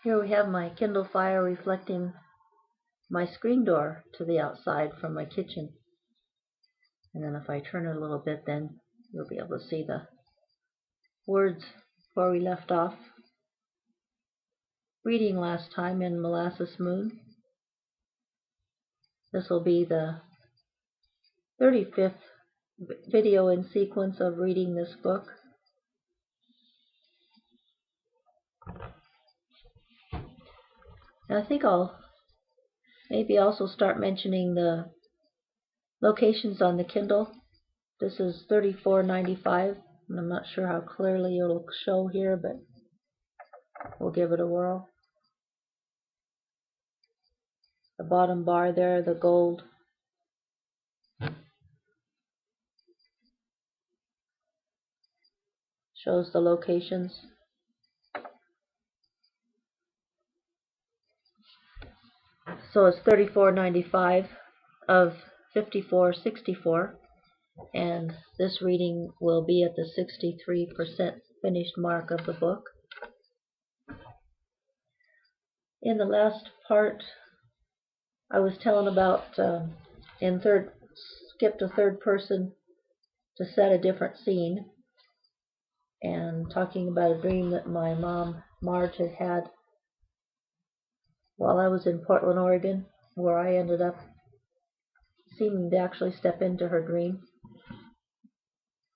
Here we have my Kindle Fire reflecting my screen door to the outside from my kitchen. And then if I turn it a little bit, then you'll be able to see the words where we left off. Reading last time in Molasses Moon. This will be the 35th video in sequence of reading this book. And I think I'll maybe also start mentioning the locations on the Kindle. This is $34.95, and I'm not sure how clearly it'll show here, but we'll give it a whirl. The bottom bar there, the gold. Shows the locations. So it's $34.95 of $54.64, and this reading will be at the 63% finished mark of the book. In the last part, I was telling about skipped a third person to set a different scene, and talking about a dream that my mom, Marge, had had while I was in Portland, Oregon, where I ended up seeming to actually step into her dream.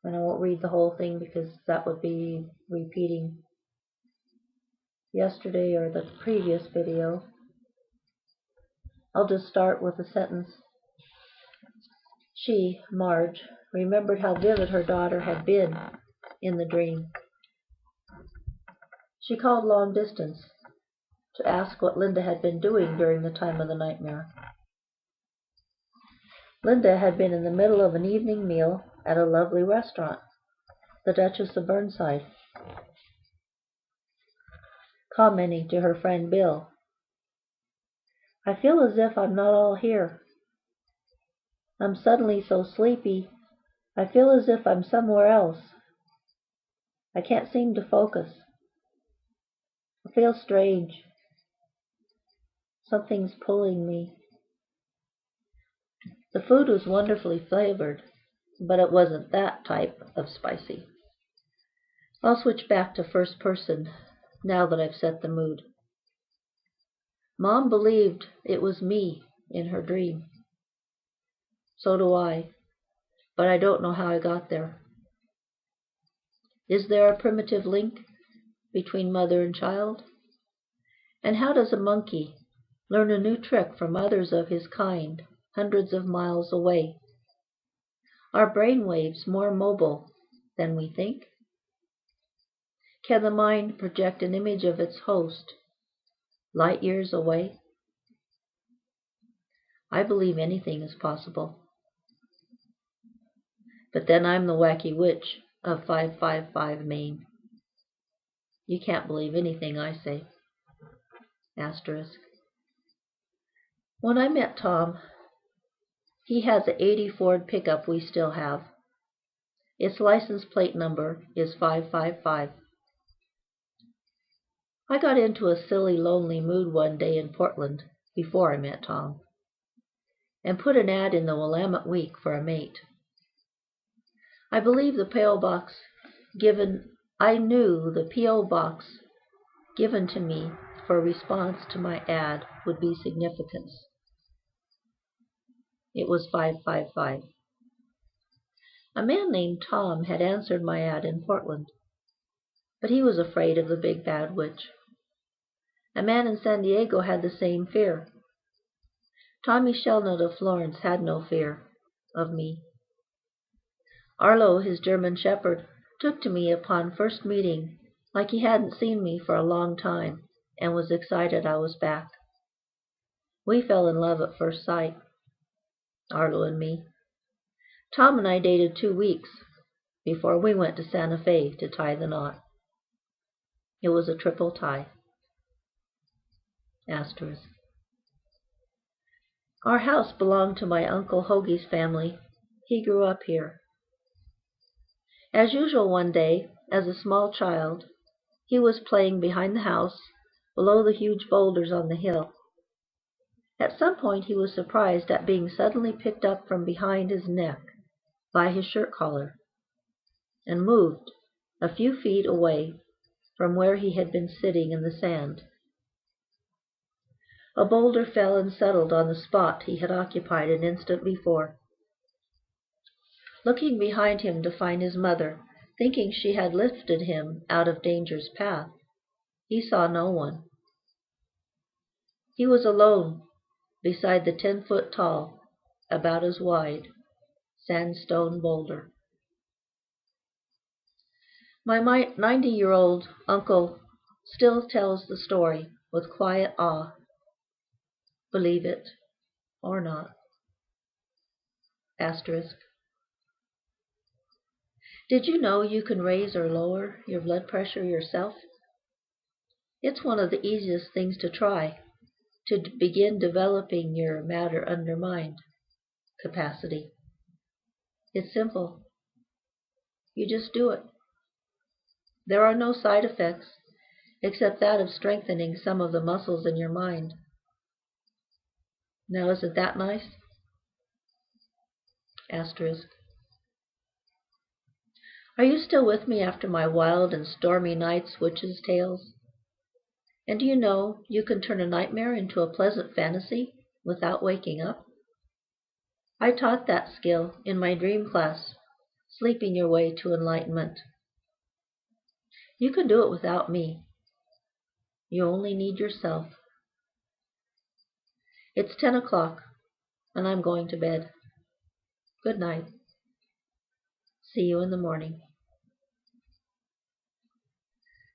And I won't read the whole thing because that would be repeating yesterday or the previous video. I'll just start with a sentence. She, Marge, remembered how vivid her daughter had been in the dream. She called long distance to ask what Linda had been doing during the time of the nightmare. Linda had been in the middle of an evening meal at a lovely restaurant, the Duchess of Burnside, commenting to her friend Bill, "I feel as if I'm not all here. I'm suddenly so sleepy, I feel as if I'm somewhere else. I can't seem to focus. I feel strange. Something's pulling me." The food was wonderfully flavored, but it wasn't that type of spicy. I'll switch back to first person now that I've set the mood. Mom believed it was me in her dream. So do I, but I don't know how I got there. Is there a primitive link between mother and child? And how does a monkey learn a new trick from others of his kind hundreds of miles away? Are brain waves more mobile than we think? Can the mind project an image of its host light years away? I believe anything is possible. But then I'm the Wacky Witch of 555 Maine. You can't believe anything I say. Asterisk. When I met Tom, he has an '80 Ford pickup we still have. Its license plate number is 555. I got into a silly, lonely mood one day in Portland before I met Tom, and put an ad in the Willamette Week for a mate. I believe the P.O. box given to me for response to my ad would be significant. It was 555. A man named Tom had answered my ad in Portland, but he was afraid of the big bad witch. A man in San Diego had the same fear. Tommy Shelnutt of Florence had no fear of me. Arlo, his German shepherd, took to me upon first meeting like he hadn't seen me for a long time and was excited I was back. We fell in love at first sight, Arlo and me. Tom and I dated 2 weeks before we went to Santa Fe to tie the knot. It was a triple tie. Asterisk. Our house belonged to my Uncle Hoagie's family. He grew up here. As usual one day, as a small child, he was playing behind the house below the huge boulders on the hill. At some point he was surprised at being suddenly picked up from behind his neck by his shirt collar, and moved a few feet away from where he had been sitting in the sand. A boulder fell and settled on the spot he had occupied an instant before. Looking behind him to find his mother, thinking she had lifted him out of danger's path, he saw no one. He was alone beside the 10-foot-tall, about as wide, sandstone boulder. My 90-year-old uncle still tells the story with quiet awe. Believe it or not. Asterisk. Did you know you can raise or lower your blood pressure yourself? It's one of the easiest things to try to begin developing your matter under mind capacity. It's simple. You just do it. There are no side effects except that of strengthening some of the muscles in your mind. Now, isn't that nice? Asterisk. Are you still with me after my wild and stormy night's witches' tales? And do you know you can turn a nightmare into a pleasant fantasy without waking up? I taught that skill in my dream class, Sleeping Your Way to Enlightenment. You can do it without me. You only need yourself. It's 10 o'clock, and I'm going to bed. Good night. See you in the morning.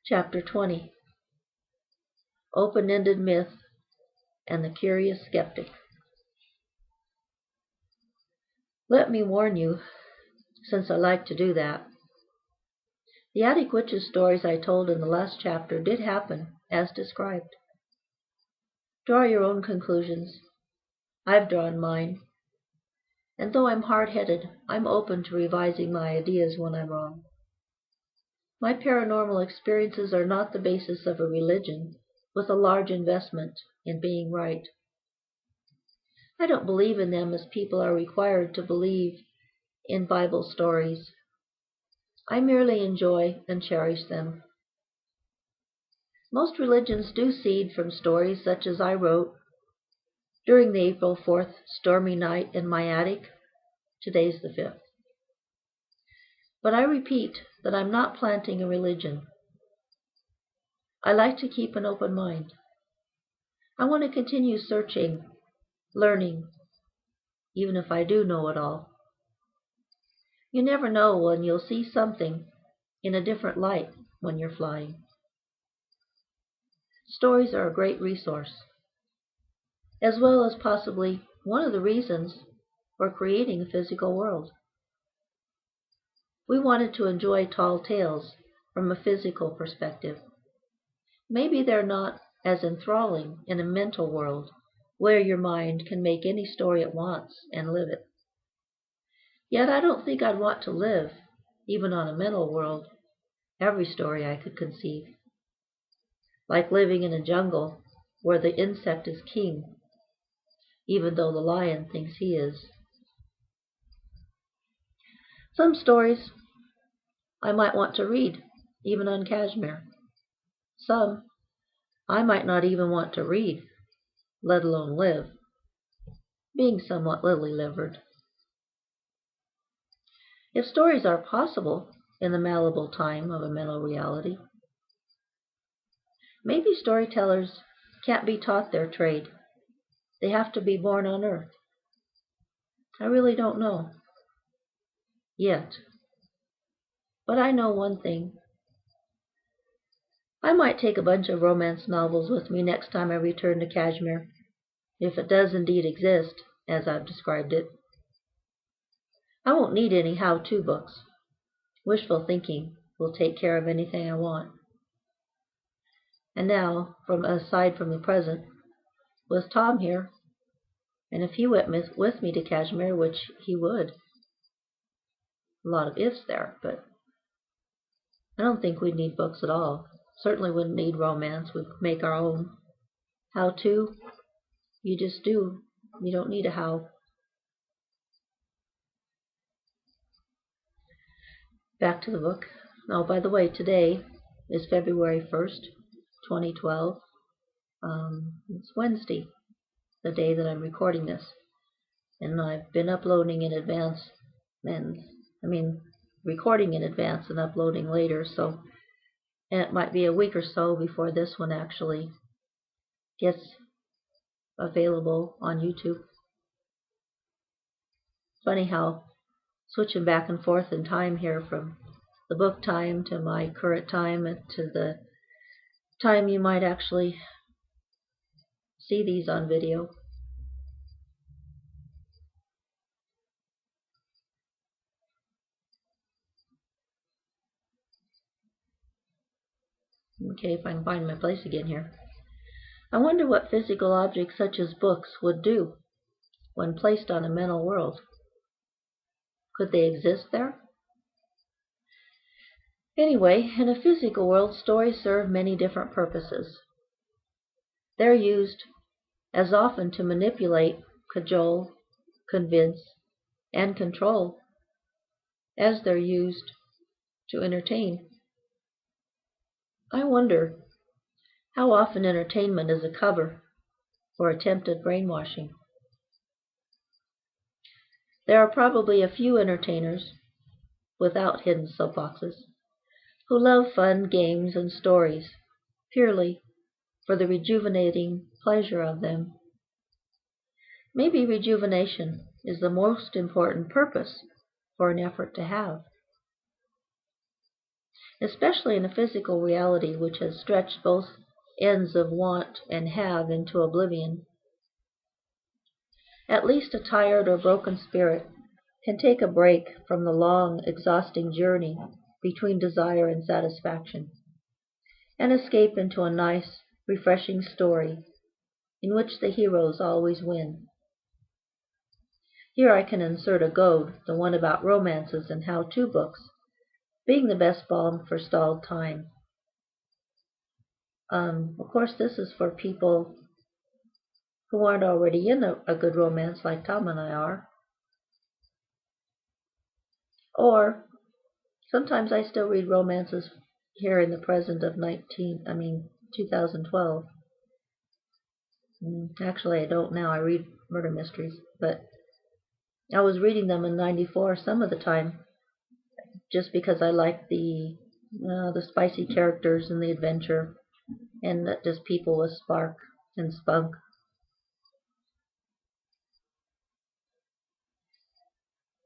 Chapter 20. Open-ended Myth and the Curious Skeptic. Let me warn you, since I like to do that. The attic witches' stories I told in the last chapter did happen as described. Draw your own conclusions. I've drawn mine. And though I'm hard-headed, I'm open to revising my ideas when I'm wrong. My paranormal experiences are not the basis of a religion with a large investment in being right. I don't believe in them as people are required to believe in Bible stories. I merely enjoy and cherish them. Most religions do seed from stories such as I wrote during the April 4th stormy night in my attic. Today's the 5th. But I repeat that I'm not planting a religion. I like to keep an open mind. I want to continue searching, learning, even if I do know it all. You never know when you'll see something in a different light when you're flying. Stories are a great resource, as well as possibly one of the reasons for creating a physical world. We wanted to enjoy tall tales from a physical perspective. Maybe they're not as enthralling in a mental world where your mind can make any story it wants and live it. Yet I don't think I'd want to live, even on a mental world, every story I could conceive. Like living in a jungle where the insect is king, even though the lion thinks he is. Some stories I might want to read, even on Kashmir. Some I might not even want to read, let alone live, being somewhat lily-livered. If stories are possible in the malleable time of a mental reality, maybe storytellers can't be taught their trade. They have to be born on Earth. I really don't know. Yet. But I know one thing. I might take a bunch of romance novels with me next time I return to Kashmir, if it does indeed exist, as I've described it. I won't need any how-to books. Wishful thinking will take care of anything I want. And now, aside from the present, with Tom here, and if he went with me to Kashmir, which he would. A lot of ifs there, but I don't think we'd need books at all. certainly wouldn't need romance. We'd make our own. How to? You just do. You don't need a how. Back to the book. Oh, by the way, today is February 1st, 2012. It's Wednesday, the day that I'm recording this. And I've been uploading in advance, recording in advance and uploading later, so it might be a week or so before this one actually gets available on YouTube. Funny how switching back and forth in time here from the book time to my current time and to the time you might actually see these on video. Okay, if I can find my place again here. I wonder what physical objects such as books would do when placed on a mental world. Could they exist there? Anyway, in a physical world, stories serve many different purposes. They're used as often to manipulate, cajole, convince, and control as they're used to entertain. I wonder how often entertainment is a cover for attempted brainwashing. There are probably a few entertainers, without hidden soapboxes, who love fun, games, and stories purely for the rejuvenating pleasure of them. Maybe rejuvenation is the most important purpose for an effort to have, especially in a physical reality which has stretched both ends of want and have into oblivion. At least a tired or broken spirit can take a break from the long, exhausting journey between desire and satisfaction, and escape into a nice, refreshing story in which the heroes always win. Here I can insert a goad, the one about romances and how-to books, being the best balm for stalled time. Of course, this is for people who aren't already in a good romance like Tom and I are. Or sometimes I still read romances here in the present of 2012. Actually, I don't now. I read murder mysteries, but I was reading them in '94 some of the time, just because I like the spicy characters and the adventure, and that just people with spark and spunk.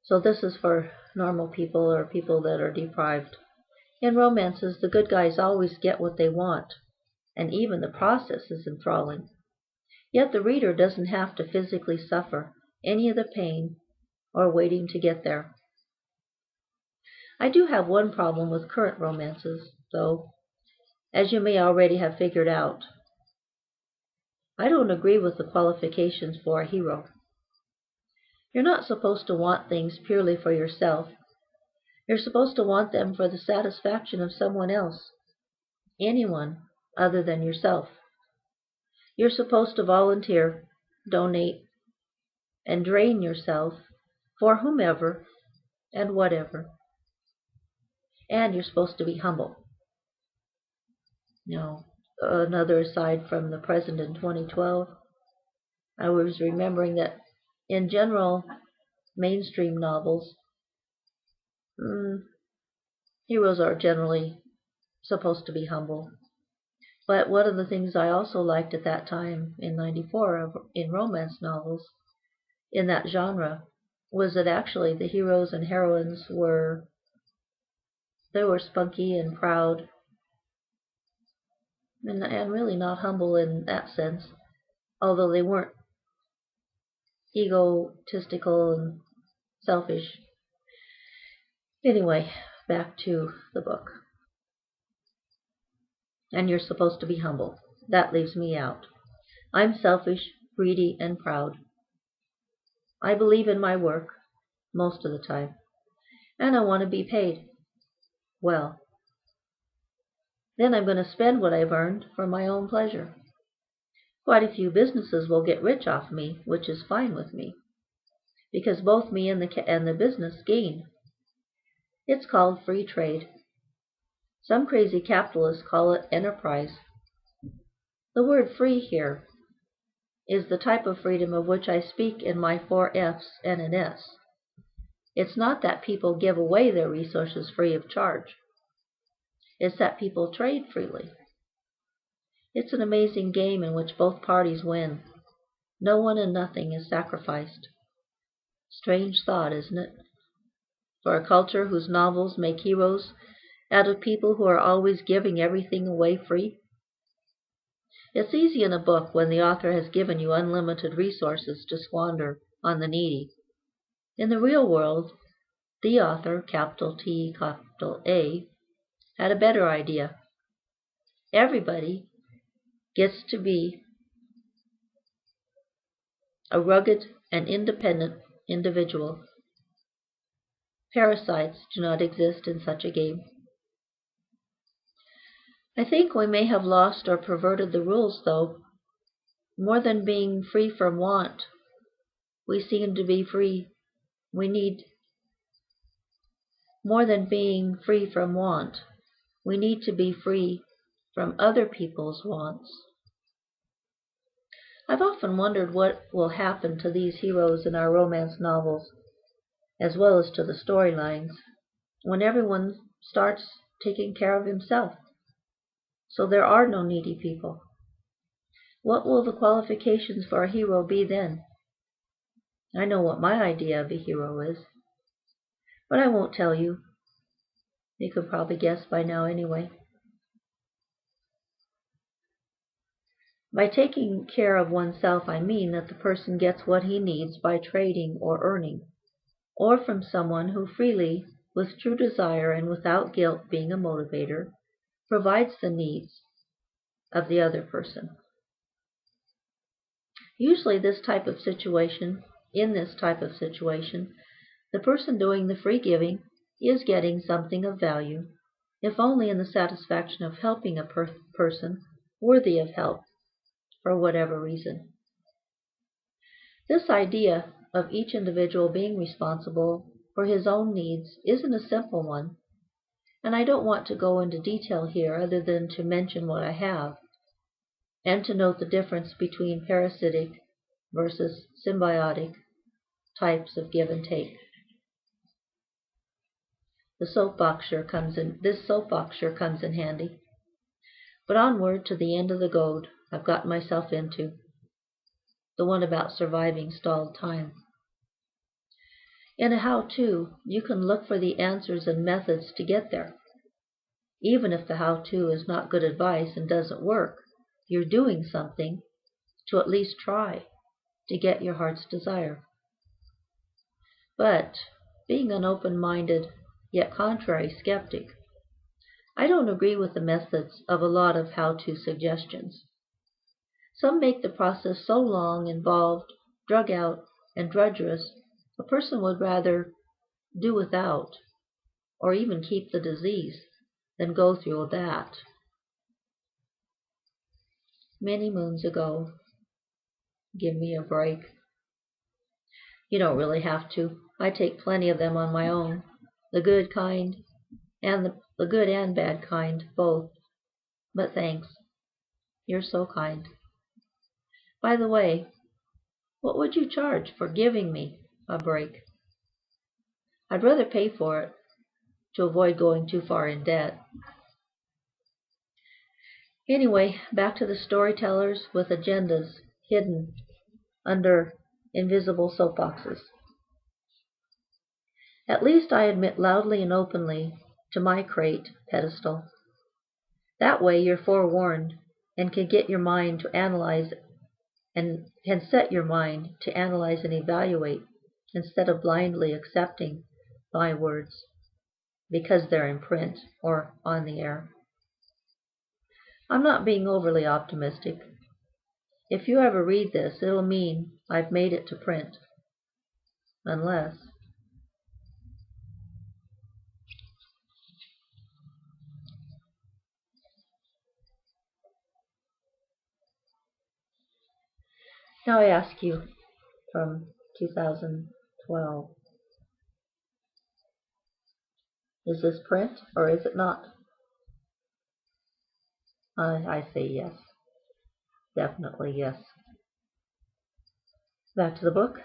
So this is for normal people or people that are deprived. In romances, the good guys always get what they want, and even the process is enthralling. Yet the reader doesn't have to physically suffer any of the pain or waiting to get there. I do have one problem with current romances, though, as you may already have figured out. I don't agree with the qualifications for a hero. You're not supposed to want things purely for yourself. You're supposed to want them for the satisfaction of someone else, anyone other than yourself. You're supposed to volunteer, donate, and drain yourself for whomever and whatever. And you're supposed to be humble. Now, another aside from the present in 2012, I was remembering that in general mainstream novels, heroes are generally supposed to be humble. But one of the things I also liked at that time in '94 in romance novels in that genre was that actually the heroes and heroines were spunky and proud and really not humble in that sense, although they weren't egotistical and selfish. Anyway, back to the book. And you're supposed to be humble. That leaves me out. I'm selfish, greedy, and proud. I believe in my work most of the time, and I want to be paid well. Then I'm going to spend what I've earned for my own pleasure. Quite a few businesses will get rich off me, which is fine with me, because both me and the business gain. It's called free trade. Some crazy capitalists call it enterprise. The word free here is the type of freedom of which I speak in my 4 F's and an S. It's not that people give away their resources free of charge. It's that people trade freely. It's an amazing game in which both parties win. No one and nothing is sacrificed. Strange thought, isn't it? For a culture whose novels make heroes out of people who are always giving everything away free. It's easy in a book when the author has given you unlimited resources to squander on the needy. In the real world, the author, capital T, capital A, had a better idea. Everybody gets to be a rugged and independent individual. Parasites do not exist in such a game. I think we may have lost or perverted the rules, though. More than being free from want, we seem to be free. More than being free from want, we need to be free from other people's wants. I've often wondered what will happen to these heroes in our romance novels, as well as to the storylines, when everyone starts taking care of himself, so there are no needy people. What will the qualifications for a hero be then? I know what my idea of a hero is, but I won't tell you. You could probably guess by now anyway. By taking care of oneself, I mean that the person gets what he needs by trading or earning, or from someone who freely, with true desire and without guilt being a motivator, provides the needs of the other person. Usually in this type of situation, the person doing the free giving is getting something of value, if only in the satisfaction of helping a person worthy of help for whatever reason. This idea of each individual being responsible for his own needs isn't a simple one, and I don't want to go into detail here other than to mention what I have, and to note the difference between parasitic versus symbiotic types of give and take. This soapbox sure comes in handy. But onward to the end of the goad I've gotten myself into, the one about surviving stalled time. In a how-to, you can look for the answers and methods to get there. Even if the how-to is not good advice and doesn't work, you're doing something to at least try to get your heart's desire. But being an open-minded yet contrary skeptic, I don't agree with the methods of a lot of how-to suggestions. Some make the process so long, involved, drug out, and drudgerous, a person would rather do without, or even keep the disease, than go through that. Many moons ago. Give me a break. You don't really have to. I take plenty of them on my own. The good kind, and the good and bad kind, both. But thanks. You're so kind. By the way, what would you charge for giving me a break? I'd rather pay for it to avoid going too far in debt. Anyway, back to the storytellers with agendas hidden under invisible soapboxes. At least I admit loudly and openly to my crate pedestal. That way you're forewarned and can get your mind to analyze and can set your mind to analyze and evaluate instead of blindly accepting my words because they're in print or on the air. I'm not being overly optimistic. If you ever read this, it'll mean I've made it to print. Unless... Now I ask you, from 2012, is this print or is it not? I say yes. Definitely yes. Back to the book.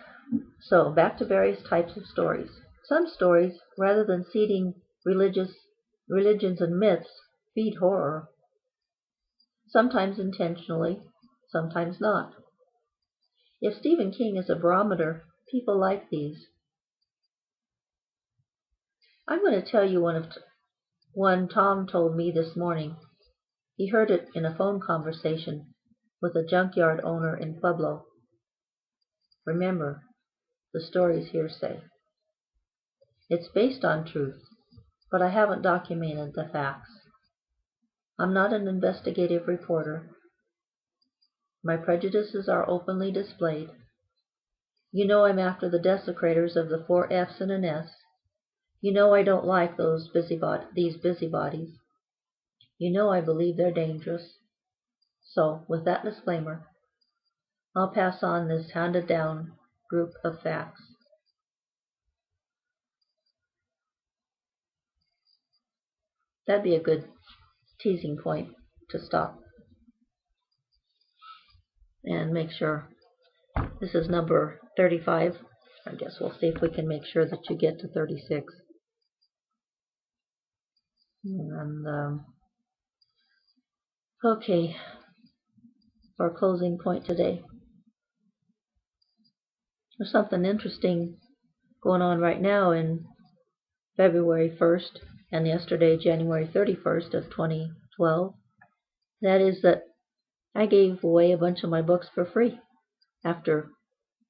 So, back to various types of stories. Some stories, rather than seeding religions and myths, feed horror. Sometimes intentionally, sometimes not. If Stephen King is a barometer, people like these. I'm going to tell you one Tom told me this morning. He heard it in a phone conversation with a junkyard owner in Pueblo. Remember, the story's hearsay. It's based on truth, but I haven't documented the facts. I'm not an investigative reporter. My prejudices are openly displayed. You know I'm after the desecrators of the 4 F's and an S. You know I don't like these busybodies. You know I believe they're dangerous. So, with that disclaimer, I'll pass on this handed down group of facts. That'd be a good teasing point to stop. And make sure this is number 35. I guess we'll see if we can make sure that you get to 36. And okay, for our closing point today. There's something interesting going on right now in February 1st and yesterday, January 31st of 2012. That is that I gave away a bunch of my books for free after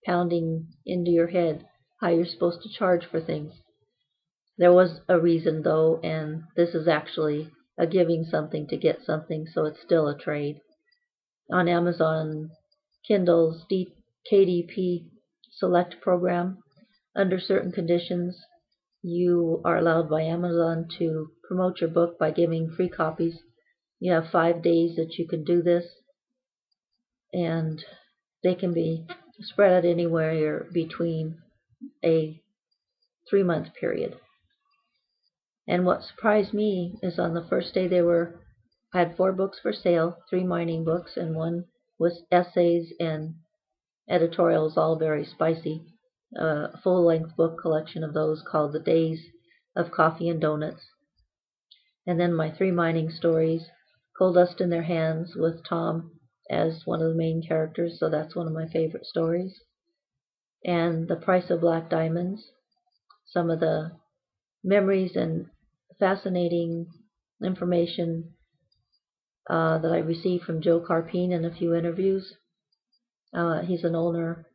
pounding into your head how you're supposed to charge for things. There was a reason though, and this is actually a giving something to get something, so it's still a trade. On Amazon Kindle's KDP Select program, under certain conditions, you are allowed by Amazon to promote your book by giving free copies. You have 5 days that you can do this, and they can be spread out anywhere between a 3-month period. And what surprised me is on the first day I had 4 books for sale, 3 mining books, and 1 was essays and editorials, all very spicy. A full-length book collection of those called The Days of Coffee and Donuts. And then my 3 mining stories, Coal Dust in Their Hands with Tom as one of the main characters, so that's one of my favorite stories. And The Price of Black Diamonds, some of the memories and fascinating information that I received from Joe Carpine in a few interviews. He's an owner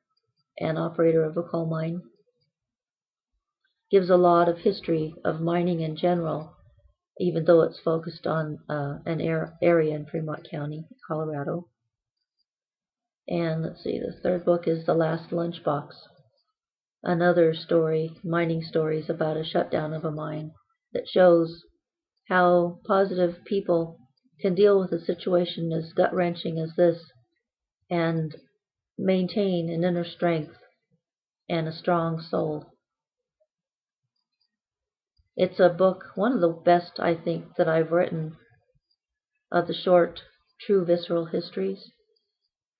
and operator of a coal mine. Gives a lot of history of mining in general, even though it's focused on an area in Fremont County, Colorado. And let's see, the 3rd book is The Last Lunchbox. Another story, mining stories about a shutdown of a mine that shows how positive people can deal with a situation as gut-wrenching as this and maintain an inner strength and a strong soul. It's a book, one of the best, I think, that I've written of the short, true visceral histories,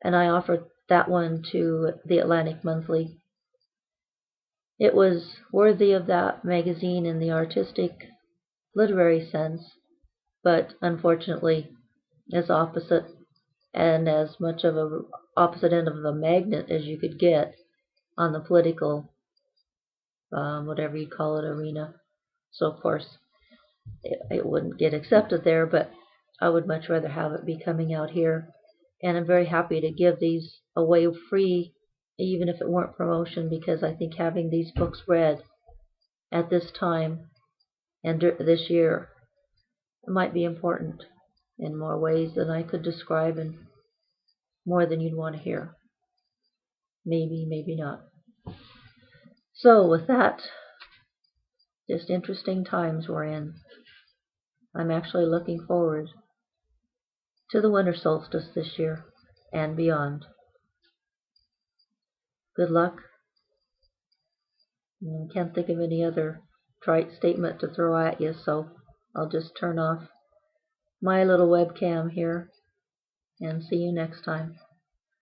and I offered that one to the Atlantic Monthly. It was worthy of that magazine in the artistic, literary sense, but unfortunately as opposite and as much of a opposite end of the magnet as you could get on the political, whatever you call it, arena. So of course it wouldn't get accepted there, but I would much rather have it be coming out here. And I'm very happy to give these away free, even if it weren't promotion, because I think having these books read at this time and this year might be important in more ways than I could describe, and more than you'd want to hear. Maybe, maybe not. So with that, just interesting times we're in. I'm actually looking forward to the winter solstice this year and beyond. Good luck. Can't think of any other trite statement to throw at you, so I'll just turn off my little webcam here and see you next time.